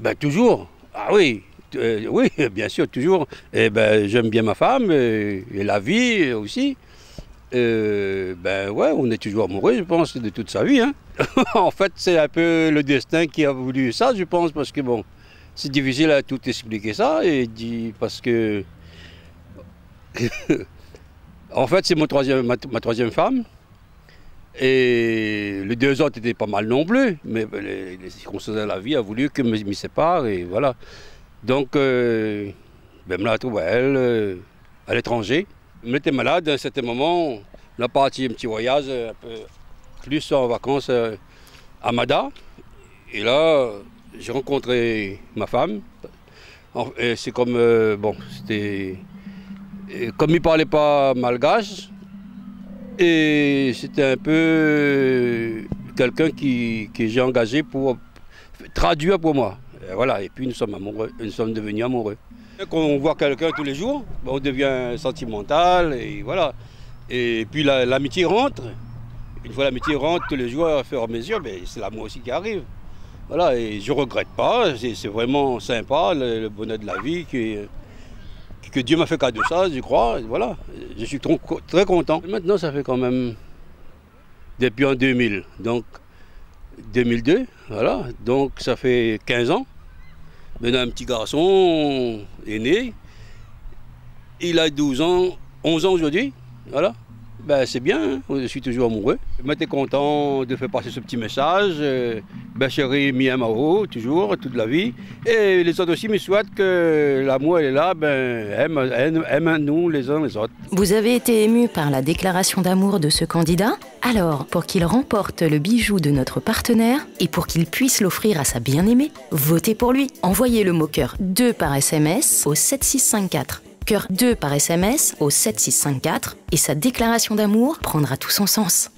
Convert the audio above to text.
Ben toujours. Ah oui, oui, bien sûr, toujours. Et ben j'aime bien ma femme et la vie aussi. Ben ouais, on est toujours amoureux, je pense, de toute sa vie, hein. En fait, c'est un peu le destin qui a voulu ça, je pense, parce que bon, c'est difficile à tout expliquer ça, parce que en fait, c'est ma troisième femme. Et les deux autres étaient pas mal non plus, mais les circonstances de la vie a voulu que je m'y sépare, et voilà. Donc, ben, me la trouve elle, à l'étranger. Elle était malade à un certain moment. On a parti un petit voyage, un peu plus en vacances à Mada. Et là, j'ai rencontré ma femme. Et c'est comme, bon, c'était... Comme il ne parlait pas malgache, et c'était un peu quelqu'un que j'ai engagé pour traduire pour moi. Et voilà, et puis nous sommes amoureux, nous sommes devenus amoureux. Quand on voit quelqu'un tous les jours, on devient sentimental, et voilà. Et puis l'amitié rentre. Une fois l'amitié rentre tous les jours, à faire mesure, c'est l'amour aussi qui arrive. Voilà, et je ne regrette pas, c'est vraiment sympa, le bonheur de la vie, que Dieu m'a fait cadeau ça, je crois, et voilà. Je suis très content. Maintenant, ça fait quand même depuis en 2000, donc 2002, voilà, donc ça fait 15 ans. Maintenant, un petit garçon est né, il a 12 ans, 11 ans aujourd'hui, voilà. Ben, c'est bien, hein, je suis toujours amoureux. Je m'étais content de faire passer ce petit message. Ben, chérie, Mia Mao, toujours, toute la vie. Et les autres aussi me souhaitent que l'amour est là, ben, aime-nous les uns les autres. Vous avez été ému par la déclaration d'amour de ce candidat? Alors, pour qu'il remporte le bijou de notre partenaire et pour qu'il puisse l'offrir à sa bien-aimée, votez pour lui. Envoyez le mot cœur 2 par SMS au 7654. Cœur 2 par SMS au 7654 et sa déclaration d'amour prendra tout son sens.